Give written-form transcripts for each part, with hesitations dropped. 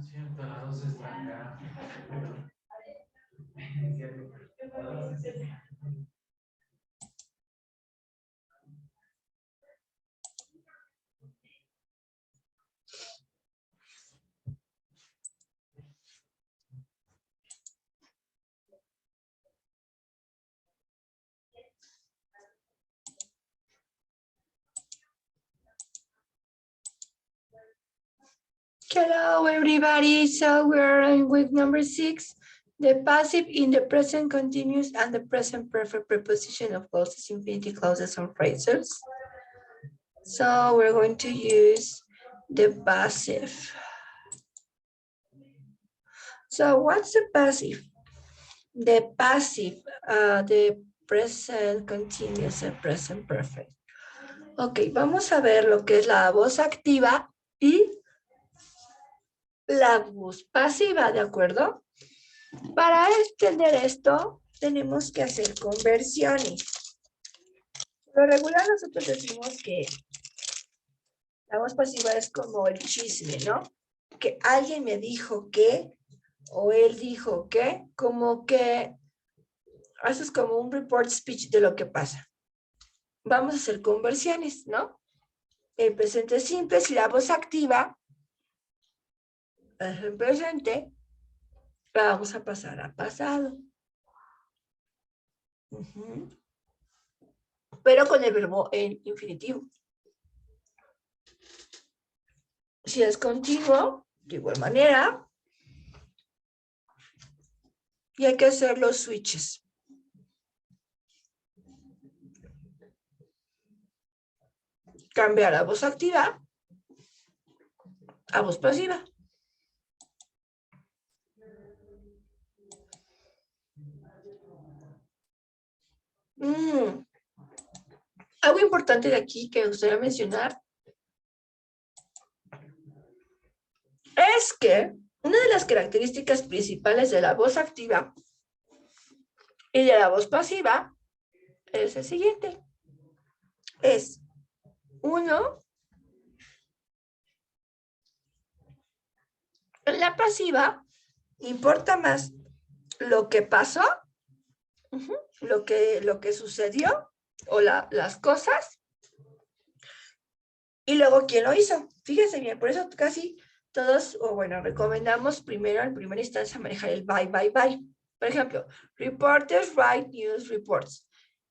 Siento, la 2 está acá. Hello, everybody. So we're in week number 6. The passive in the present continuous and the present perfect preposition of clauses, infinity clauses, and phrases. So we're going to use the passive. So what's the passive? The passive, the present continuous and present perfect. Ok, vamos a ver lo que es la voz activa y la voz pasiva, ¿de acuerdo? Para entender esto, tenemos que hacer conversiones. Por lo regular, nosotros decimos que la voz pasiva es como el chisme, ¿no? Que alguien me dijo que, o él dijo que, como que haces como un report speech de lo que pasa. Vamos a hacer conversiones, ¿no? El presente simple, si la voz activa es el presente, la vamos a pasar a pasado. Pero con el verbo en infinitivo. Si es continuo, de igual manera, y hay que hacer los switches. Cambiar la voz activa a voz pasiva. Algo importante de aquí que me gustaría mencionar es que una de las características principales de la voz activa y de la voz pasiva es el siguiente. Es, uno, en la pasiva importa más lo que pasó, lo que sucedió o las cosas, y luego quién lo hizo. Fíjense bien, por eso casi todos, o bueno, recomendamos primero, en primera instancia, manejar el by. Por ejemplo, reporters write news reports.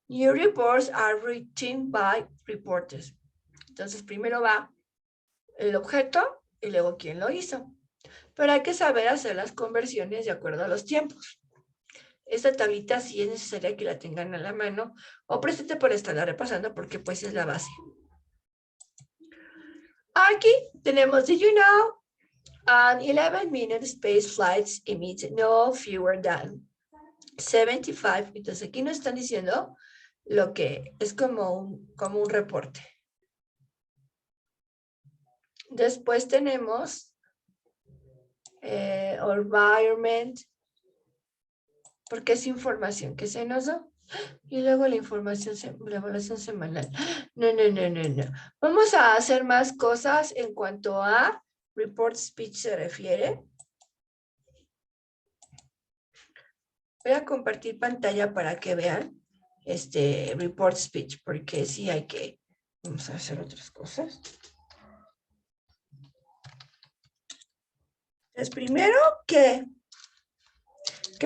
New reports are written by reporters. Entonces, primero va el objeto y luego quién lo hizo. Pero hay que saber hacer las conversiones de acuerdo a los tiempos. Esta tablita sí es necesaria que la tengan a la mano o presente por estarla repasando porque pues es la base. Aquí tenemos, did you know, an 11-minute space flights emit no fewer than 75. Entonces aquí nos están diciendo lo que es como un reporte. Después tenemos environment, porque es información que se nos da. Y luego la evaluación semanal. No. Vamos a hacer más cosas en cuanto a report speech se refiere. Voy a compartir pantalla para que vean este report speech, porque sí hay que, vamos a hacer otras cosas. Entonces, primero, ¿qué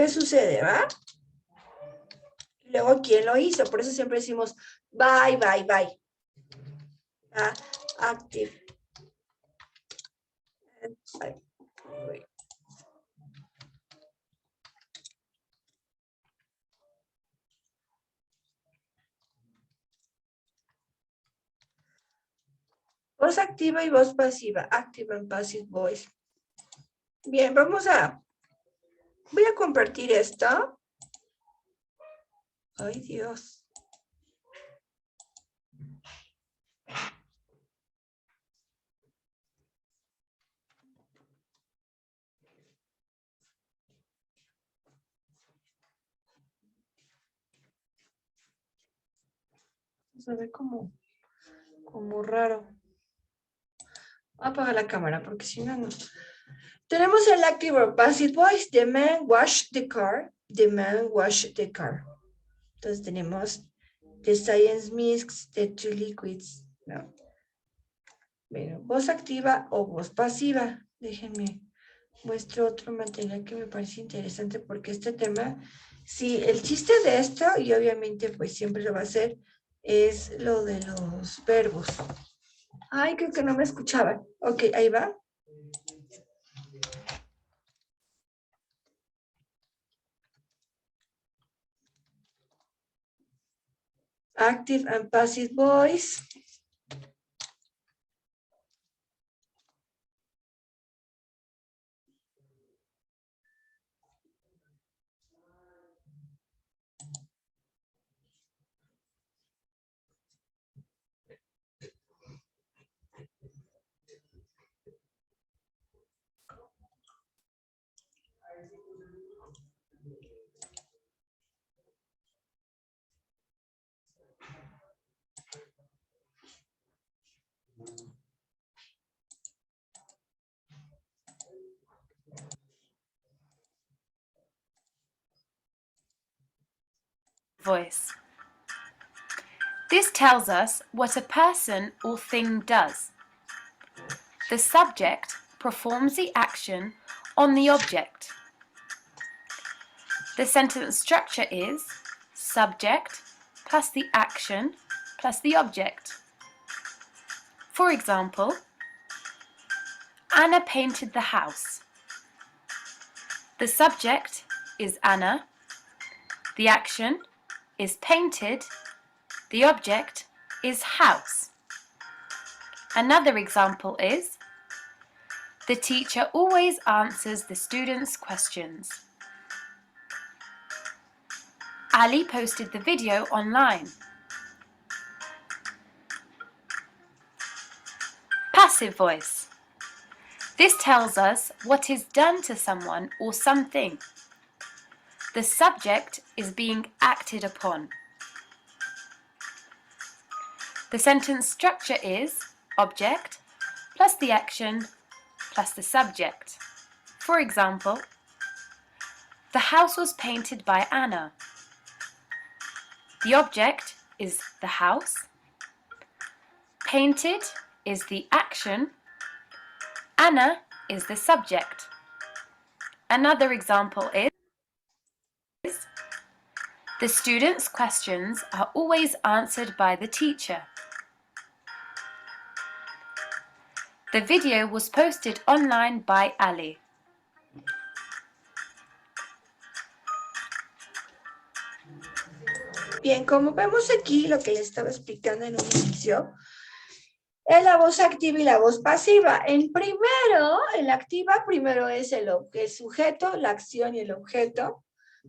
sucede, va? Y luego, ¿quién lo hizo? Por eso siempre decimos bye. Active. Voz activa y voz pasiva. Active and passive voice. Bien, voy a compartir esto. Ay, Dios. Se ve como raro. Voy a apagar la cámara porque si no, no. Tenemos el active or passive voice. The man washed the car. The man washed the car. Entonces tenemos the science mix the two liquids. No. Bueno, voz activa o voz pasiva. Déjenme muestro otro material que me parece interesante porque este tema, sí, el chiste de esto, y obviamente pues siempre lo va a hacer, es lo de los verbos. Ay, creo que no me escuchaban. Ok, ahí va. Active and passive voice. Voice. This tells us what a person or thing does. The subject performs the action on the object. The sentence structure is subject plus the action plus the object. For example, Anna painted the house. The subject is Anna. The action is painted. The object is house. Another example is the teacher always answers the students' questions. Ali posted the video online. Passive voice. This tells us what is done to someone or something. The subject is being acted upon. The sentence structure is object plus the action plus the subject. For example, the house was painted by Anna. The object is the house. Painted is the action. Anna is the subject. Another example is the students' questions are always answered by the teacher. The video was posted online by Ali. Bien, como vemos aquí, lo que les estaba explicando en un inicio, es la voz activa y la voz pasiva. En la activa primero es el sujeto, la acción y el objeto.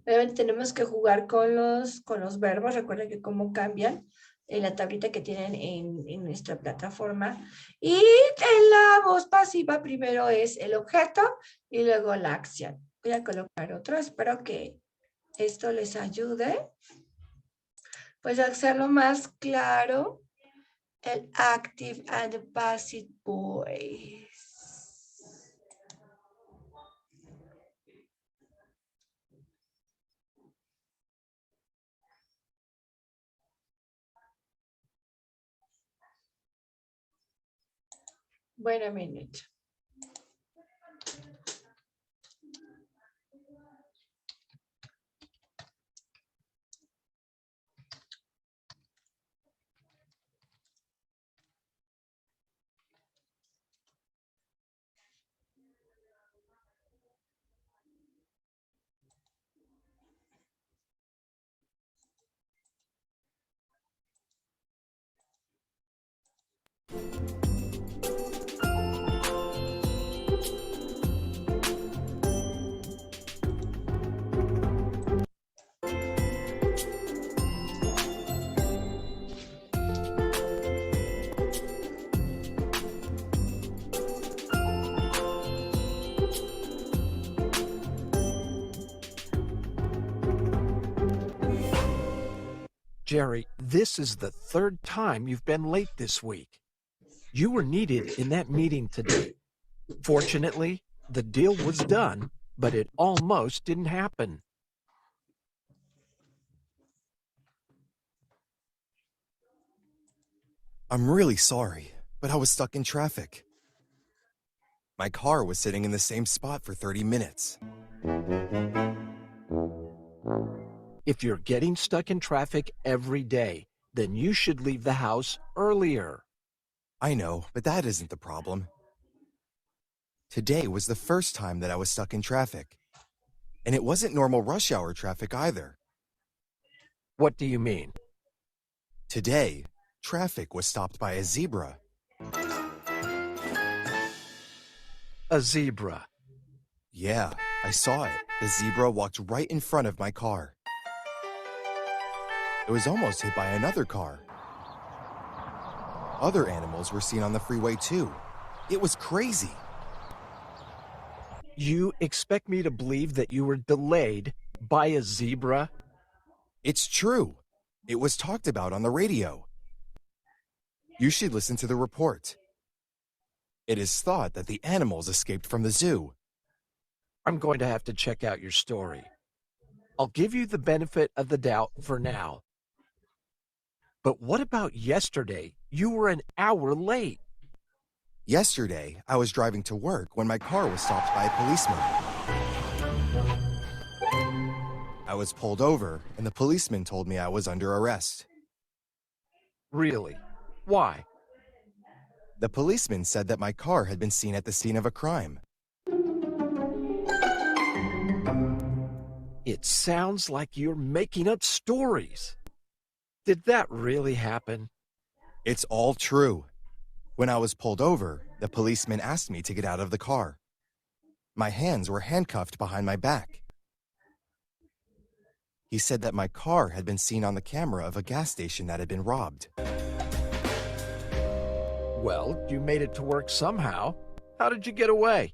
Pero tenemos que jugar con los verbos. Recuerden que cómo cambian en la tablita que tienen en nuestra plataforma. Y en la voz pasiva primero es el objeto y luego la acción. Voy a colocar otro. Espero que esto les ayude. Pues a hacerlo más claro, el active and the passive voice. Wait a minute. Jerry, this is the third time you've been late this week. You were needed in that meeting today. Fortunately, the deal was done, but it almost didn't happen. I'm really sorry, but I was stuck in traffic. My car was sitting in the same spot for 30 minutes. If you're getting stuck in traffic every day, then you should leave the house earlier. I know, but that isn't the problem. Today was the first time that I was stuck in traffic. And it wasn't normal rush hour traffic either. What do you mean? Today, traffic was stopped by a zebra. A zebra. Yeah, I saw it. The zebra walked right in front of my car. It was almost hit by another car. Other animals were seen on the freeway too. It was crazy. You expect me to believe that you were delayed by a zebra? It's true. It was talked about on the radio. You should listen to the report. It is thought that the animals escaped from the zoo. I'm going to have to check out your story. I'll give you the benefit of the doubt for now. But what about yesterday? You were an hour late. Yesterday, I was driving to work when my car was stopped by a policeman. I was pulled over, and the policeman told me I was under arrest. Really? Why? The policeman said that my car had been seen at the scene of a crime. It sounds like you're making up stories. Did that really happen? It's all true. When I was pulled over, the policeman asked me to get out of the car. My hands were handcuffed behind my back. He said that my car had been seen on the camera of a gas station that had been robbed. Well, you made it to work somehow. How did you get away?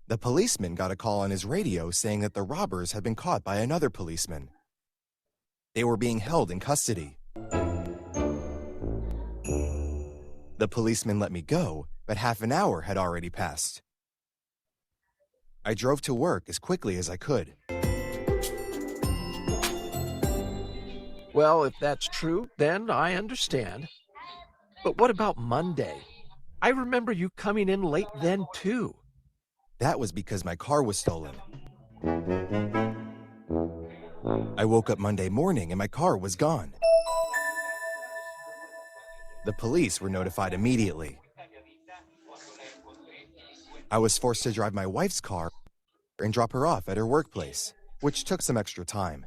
The policeman got a call on his radio saying that the robbers had been caught by another policeman. They were being held in custody. The policeman let me go, but half an hour had already passed. I drove to work as quickly as I could. Well, if that's true, then I understand. But what about Monday? I remember you coming in late then, too. That was because my car was stolen. I woke up Monday morning and my car was gone. The police were notified immediately. I was forced to drive my wife's car and drop her off at her workplace, which took some extra time.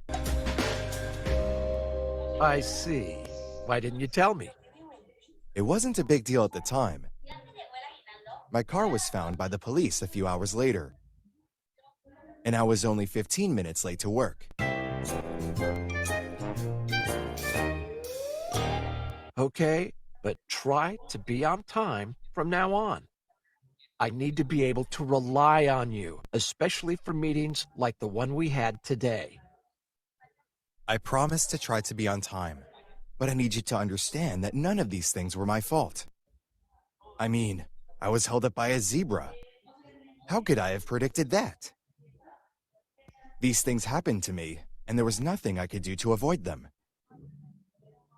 I see. Why didn't you tell me? It wasn't a big deal at the time. My car was found by the police a few hours later, and I was only 15 minutes late to work. Okay, but try to be on time from now on. I need to be able to rely on you, especially for meetings like the one we had today. I promise to try to be on time, but I need you to understand that none of these things were my fault. I mean, I was held up by a zebra. How could I have predicted that? These things happened to me, and there was nothing I could do to avoid them.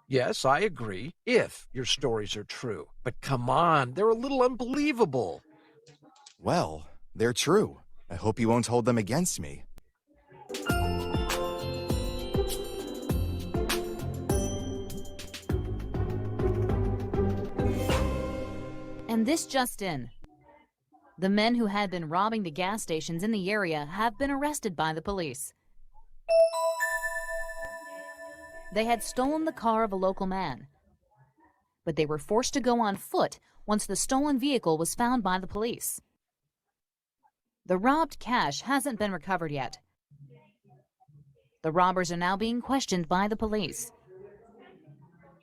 Yes, I agree, if your stories are true. But come on, they're a little unbelievable. Well, they're true. I hope you won't hold them against me. And this just in. The men who had been robbing the gas stations in the area have been arrested by the police. They had stolen the car of a local man, but they were forced to go on foot once the stolen vehicle was found by the police. The robbed cash hasn't been recovered yet. The robbers are now being questioned by the police.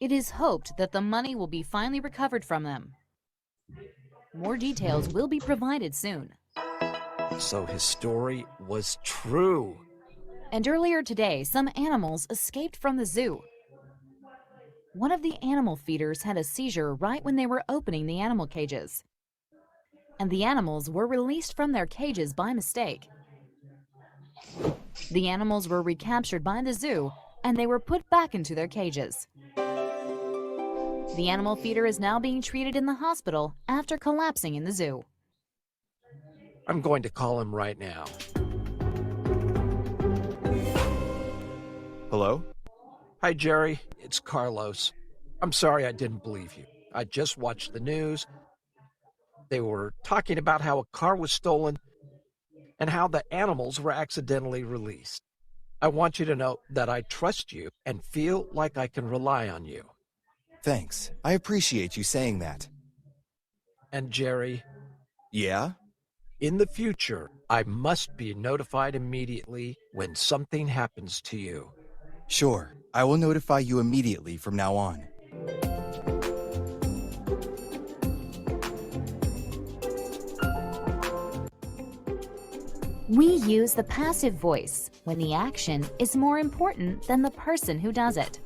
It is hoped that the money will be finally recovered from them. More details will be provided soon. So his story was true. And earlier today, some animals escaped from the zoo. One of the animal feeders had a seizure right when they were opening the animal cages, and the animals were released from their cages by mistake. The animals were recaptured by the zoo, and they were put back into their cages. The animal feeder is now being treated in the hospital after collapsing in the zoo. I'm going to call him right now. Hello? Hi, Jerry. It's Carlos. I'm sorry I didn't believe you. I just watched the news. They were talking about how a car was stolen and how the animals were accidentally released. I want you to know that I trust you and feel like I can rely on you. Thanks. I appreciate you saying that. And Jerry, Yeah? in the future, I must be notified immediately when something happens to you. Sure. I will notify you immediately from now on. We use the passive voice when the action is more important than the person who does it.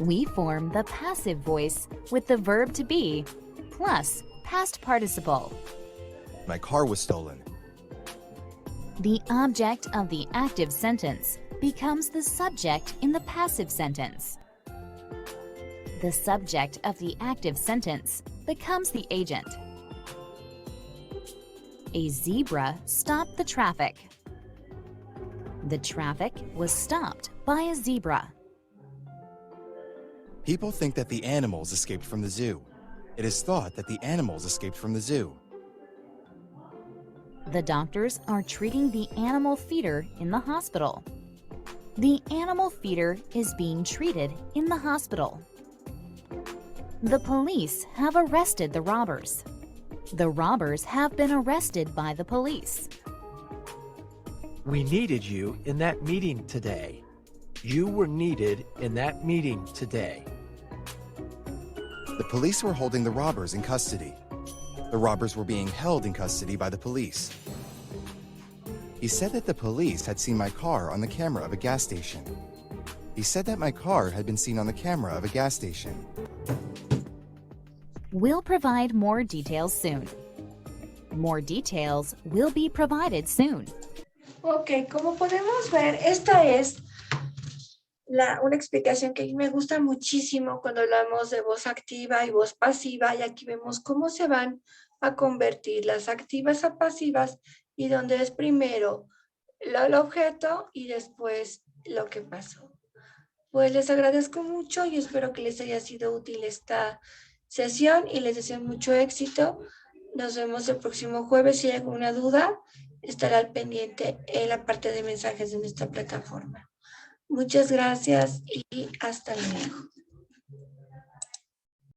We form the passive voice with the verb to be plus past participle. My car was stolen. The object of the active sentence becomes the subject in the passive sentence. The subject of the active sentence becomes the agent. A zebra stopped the traffic. The traffic was stopped by a zebra. People think that the animals escaped from the zoo. It is thought that the animals escaped from the zoo. The doctors are treating the animal feeder in the hospital. The animal feeder is being treated in the hospital. The police have arrested the robbers. The robbers have been arrested by the police. We needed you in that meeting today. You were needed in that meeting today. The police were holding the robbers in custody. The robbers were being held in custody by the police. He said that the police had seen my car on the camera of a gas station. He said that my car had been seen on the camera of a gas station. We'll provide more details soon. More details will be provided soon. Ok, como podemos ver, esta es una explicación que me gusta muchísimo cuando hablamos de voz activa y voz pasiva, y aquí vemos cómo se van a convertir las activas a pasivas y donde es primero el objeto y después lo que pasó. Pues les agradezco mucho y espero que les haya sido útil esta sesión y les deseo mucho éxito. Nos vemos el próximo jueves. Si hay alguna duda, estará al pendiente en la parte de mensajes de nuestra plataforma. Muchas gracias y hasta luego.